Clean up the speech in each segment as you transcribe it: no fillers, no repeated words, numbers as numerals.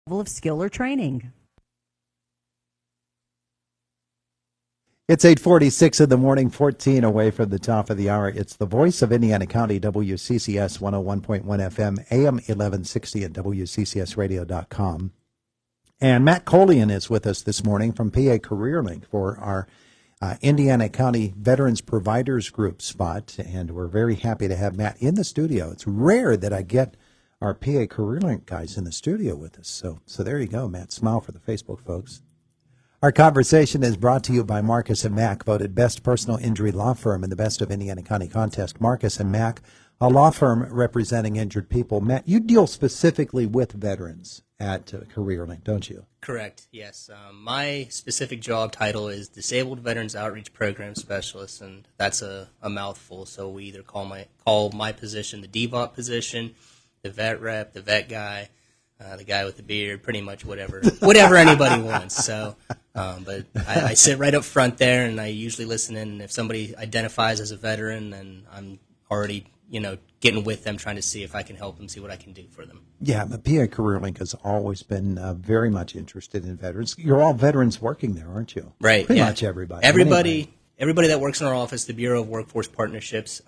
level of skill or training. It's 8:46 in the morning, 14 away from the top of the hour. It's the voice of Indiana County, WCCS 101.1 FM, AM 1160 at WCCSradio.com. And Matt Colian is with us this morning from PA CareerLink for our Indiana County Veterans Providers Group spot. And we're very happy to have Matt in the studio. It's rare that I get our PA CareerLink guys in the studio with us. So there you go, Matt. Smile for the Facebook folks. Our conversation is brought to you by Marcus & Mack, voted best personal injury law firm in the Best of Indiana County contest. Marcus & Mack, a law firm representing injured people. Matt, you deal specifically with veterans at CareerLink, don't you? Correct, yes. My specific job title is Disabled Veterans Outreach Program Specialist, and that's a mouthful. So we either call my position the DVOP position, the vet rep, the vet guy, the guy with the beard, pretty much whatever anybody wants. So, but I sit right up front there, and I usually listen in. And if somebody identifies as a veteran, then I'm already, getting with them, trying to see if I can help them, see what I can do for them. Yeah, but PA CareerLink has always been very much interested in veterans. You're all veterans working there, aren't you? Right. Pretty much everybody. Everybody that works in our office, the Bureau of Workforce Partnerships,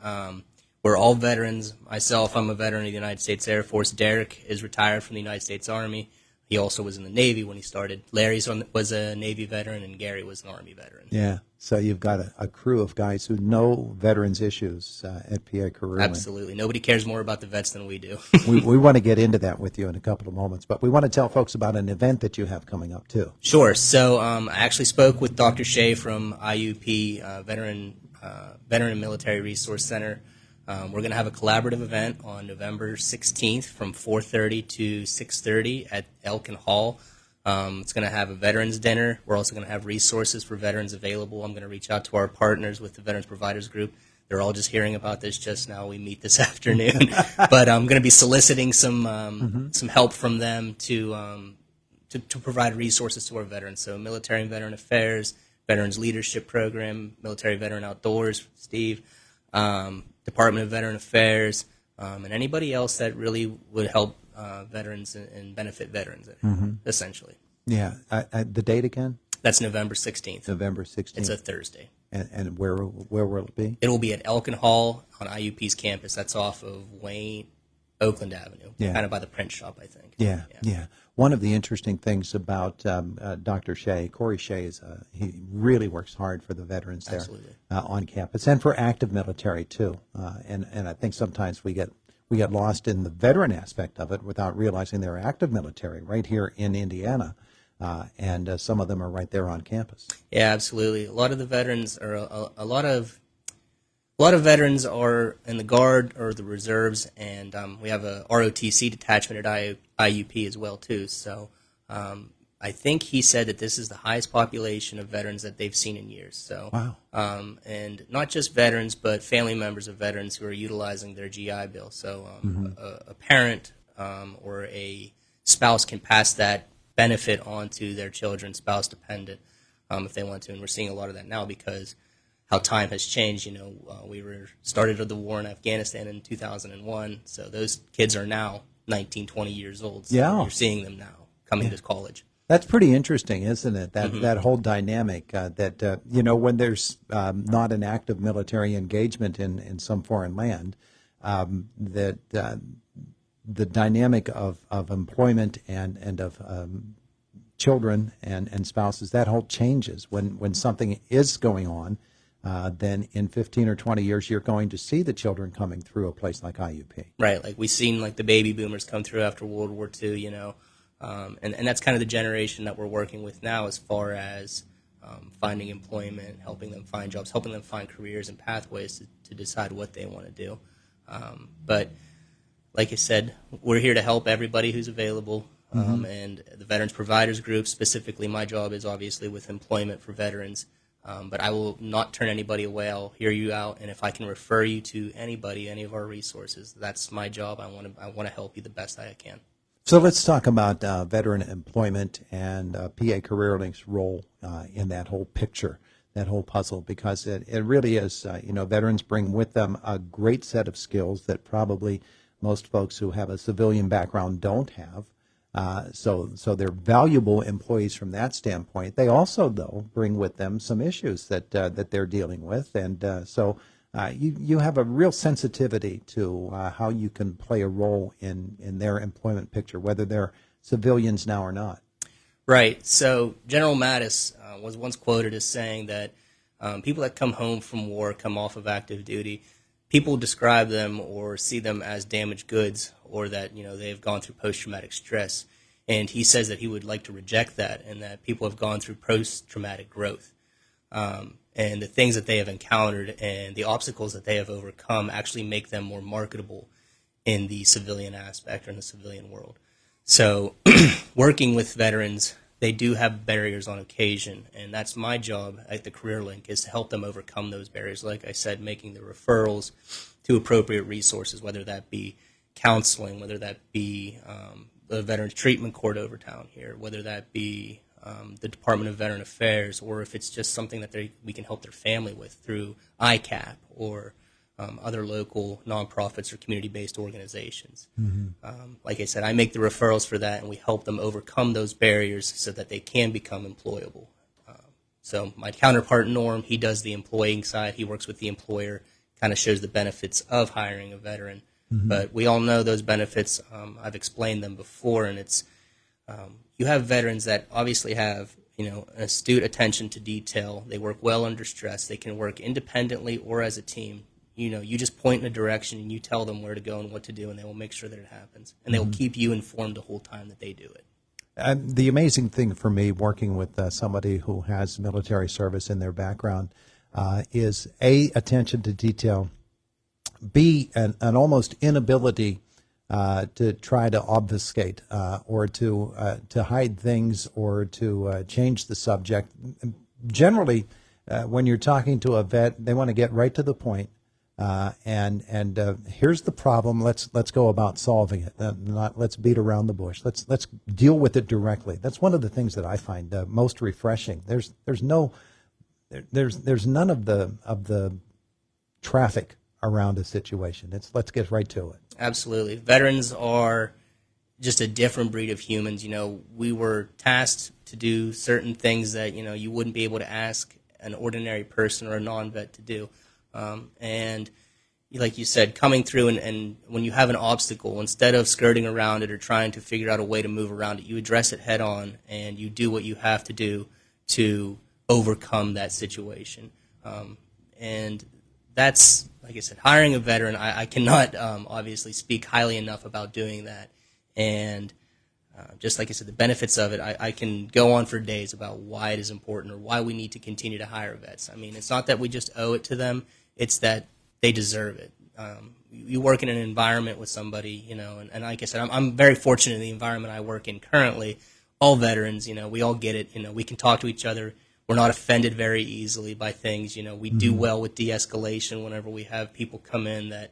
we're all veterans. Myself, I'm a veteran of the United States Air Force. Derek is retired from the United States Army. He also was in the Navy when he started. Larry was a Navy veteran, and Gary was an Army veteran. Yeah, so you've got a crew of guys who know veterans issues at PA CareerLink. Absolutely. Nobody cares more about the vets than we do. we want to get into that with you in a couple of moments, but we want to tell folks about an event that you have coming up, too. Sure. So I actually spoke with Dr. Shea from IUP, Veteran and Military Resource Center. We're going to have a collaborative event on November 16th from 4:30 to 6:30 at Elkin Hall. It's going to have a veterans dinner. We're also going to have resources for veterans available. I'm going to reach out to our partners with the Veterans Providers Group. They're all just hearing about this just now. We meet this afternoon. But I'm going to be soliciting some help from them to provide resources to our veterans. So Military and Veteran Affairs, Veterans Leadership Program, Military Veteran Outdoors, Steve, Department of Veteran Affairs, and anybody else that really would help veterans and benefit veterans, essentially. Yeah. The date again? That's November 16th. November 16th. It's a Thursday. And where will it be? It will be at Elkin Hall on IUP's campus. That's off of Oakland Avenue, kind of by the print shop, I think. Yeah. One of the interesting things about Dr. Shea, Corey Shea, is he really works hard for the veterans there on campus, and for active military too. And I think sometimes we get lost in the veteran aspect of it without realizing they're active military right here in Indiana, and some of them are right there on campus. Yeah, absolutely. A lot of the veterans are a lot of veterans are in the Guard or the Reserves, and we have a ROTC detachment at IUP as well, too. So I think he said that this is the highest population of veterans that they've seen in years. So, wow. And not just veterans, but family members of veterans who are utilizing their GI Bill. So a parent or a spouse can pass that benefit on to their children, spouse dependent, if they want to. And we're seeing a lot of that now because how time has changed. We started the war in Afghanistan in 2001, so those kids are now 19, 20 years old. So you're seeing them now coming to college. That's pretty interesting, isn't it? That whole dynamic that when there's not an active military engagement in some foreign land, that the dynamic of employment and of children and spouses, that whole changes when something is going on. Then in 15 or 20 years, you're going to see the children coming through a place like IUP. Right, like we've seen the baby boomers come through after World War II, and that's kind of the generation that we're working with now as far as finding employment, helping them find jobs, helping them find careers and pathways to decide what they want to do. But like I said, we're here to help everybody who's available. And the Veterans Providers Group, specifically my job is obviously with employment for veterans. But I will not turn anybody away. I'll hear you out, and if I can refer you to anybody, any of our resources, that's my job. I want to help you the best I can. So let's talk about veteran employment and PA CareerLink's role in that whole picture, that whole puzzle, because it really is, veterans bring with them a great set of skills that probably most folks who have a civilian background don't have. So they're valuable employees from that standpoint. They also, though, bring with them some issues that they're dealing with, and you have a real sensitivity to how you can play a role in their employment picture, whether they're civilians now or not. Right. So General Mattis was once quoted as saying that people that come home from war, come off of active duty, people describe them or see them as damaged goods, or that they've gone through post-traumatic stress. And he says that he would like to reject that, and that people have gone through post-traumatic growth. And the things that they have encountered and the obstacles that they have overcome actually make them more marketable in the civilian aspect or in the civilian world. So working with veterans, they do have barriers on occasion, and that's my job at the Career Link, is to help them overcome those barriers. Like I said, making the referrals to appropriate resources, whether that be counseling, whether that be the Veterans Treatment Court over town here, whether that be the Department of Veteran Affairs, or if it's just something that we can help their family with through ICAP or other local nonprofits or community-based organizations. Like I said, I make the referrals for that, and we help them overcome those barriers so that they can become employable. So my counterpart, Norm, he does the employing side. He works with the employer, kind of shows the benefits of hiring a veteran. But we all know those benefits. I've explained them before, and it's you have veterans that obviously have an astute attention to detail. They work well under stress. They can work independently or as a team. You just point in a direction and you tell them where to go and what to do, and they will make sure that it happens. And they will keep you informed the whole time that they do it. The amazing thing for me working with somebody who has military service in their background is A, attention to detail, B, an almost inability to try to obfuscate or to hide things or to change the subject. Generally, when you're talking to a vet, they want to get right to the point. And here's the problem. Let's go about solving it. Not let's beat around the bush. Let's deal with it directly. That's one of the things that I find most refreshing. There's none of the traffic around a situation. Let's get right to it. Absolutely. Veterans are just a different breed of humans. We were tasked to do certain things that, you wouldn't be able to ask an ordinary person or a non-vet to do. And like you said, coming through and when you have an obstacle, instead of skirting around it or trying to figure out a way to move around it, you address it head on and you do what you have to do to overcome that situation. And that's, like I said, hiring a veteran, I cannot obviously speak highly enough about doing that. And just like I said, the benefits of it, I can go on for days about why it is important or why we need to continue to hire vets. I mean, it's not that we just owe it to them, it's that they deserve it. You work in an environment with somebody, and like I said, I'm very fortunate in the environment I work in currently. All veterans, we all get it. We can talk to each other. We're not offended very easily by things. We do well with de-escalation whenever we have people come in that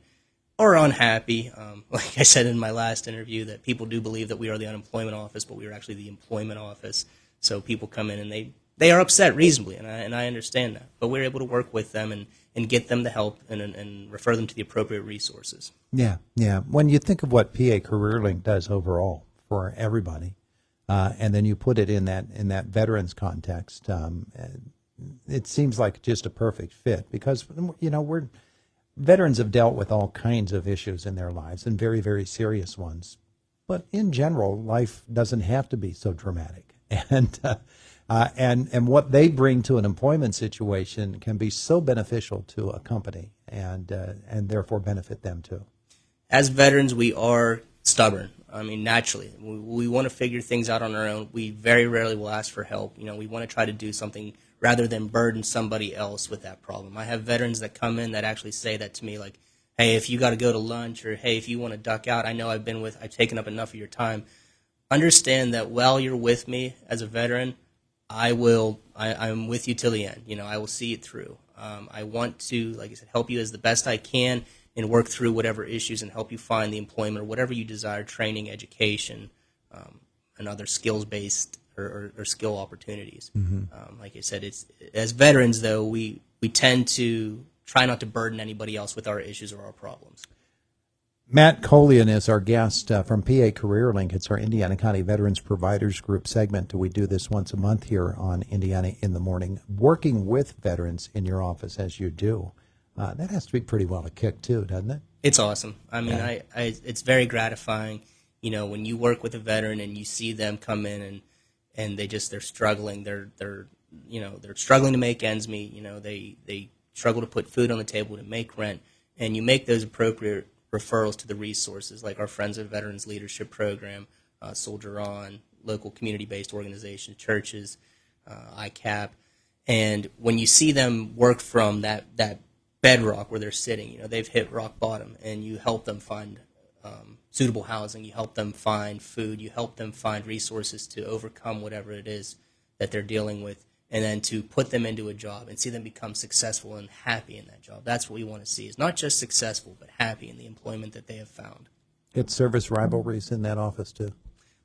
are unhappy. Like I said in my last interview, that people do believe that we are the unemployment office, but we are actually the employment office. So people come in and they are upset reasonably, and I understand that. But we're able to work with them and get them the help and refer them to the appropriate resources. Yeah. When you think of what PA CareerLink does overall for everybody, and then you put it in that veterans context, it seems like just a perfect fit because veterans have dealt with all kinds of issues in their lives and very, very serious ones. But in general, life doesn't have to be so dramatic. And what they bring to an employment situation can be so beneficial to a company and therefore benefit them too. As veterans, we are stubborn. I mean, naturally, we want to figure things out on our own. We very rarely will ask for help. We want to try to do something rather than burden somebody else with that problem. I have veterans that come in that actually say that to me, like, hey, if you got to go to lunch, or hey, if you want to duck out, I know I've taken up enough of your time. Understand that while you're with me as a veteran, I'm with you till the end. I will see it through. I want to, like I said, help you as the best I can and work through whatever issues and help you find the employment or whatever you desire, training, education, and other skills-based or skill opportunities. Like I said, as veterans, though, we tend to try not to burden anybody else with our issues or our problems. Matt Colian is our guest from PA Career Link. It's our Indiana County Veterans Providers Group segment. We do this once a month here on Indiana in the Morning, working with veterans in your office as you do. That has to be pretty well a kick too, doesn't it? It's awesome. I mean, it's very gratifying, when you work with a veteran and you see them come in and they're struggling. They're struggling to make ends meet. They struggle to put food on the table, to make rent, and you make those appropriate referrals to the resources like our Friends of Veterans Leadership Program, Soldier On, local community-based organizations, churches, ICAP. And when you see them work from that bedrock where they're sitting, they've hit rock bottom, and you help them find suitable housing, you help them find food, you help them find resources to overcome whatever it is that they're dealing with, and then to put them into a job and see them become successful and happy in that job. That's what we want to see, is not just successful, but happy in the employment that they have found. Get service rivalries in that office too.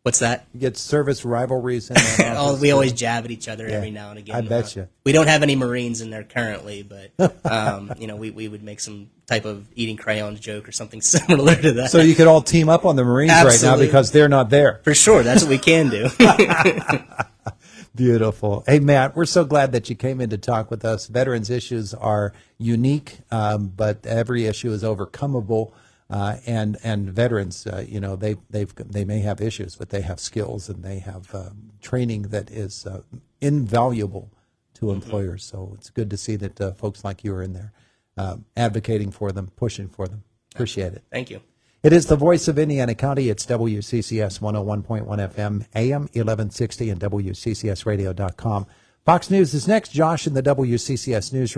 What's that? You get service rivalries in that office. We always jab at each other every now and again. I bet you. We don't have any Marines in there currently, but we would make some type of eating crayons joke or something similar to that. So you could all team up on the Marines right now because they're not there. For sure, that's what we can do. Beautiful. Hey, Matt, we're so glad that you came in to talk with us. Veterans issues are unique, but every issue is overcomable. And veterans, they may have issues, but they have skills and they have training that is invaluable to employers. So it's good to see that folks like you are in there advocating for them, pushing for them. Appreciate it. Thank you. It is the voice of Indiana County. It's WCCS 101.1 FM, AM 1160, and WCCSradio.com. Fox News is next. Josh in the WCCS Newsroom.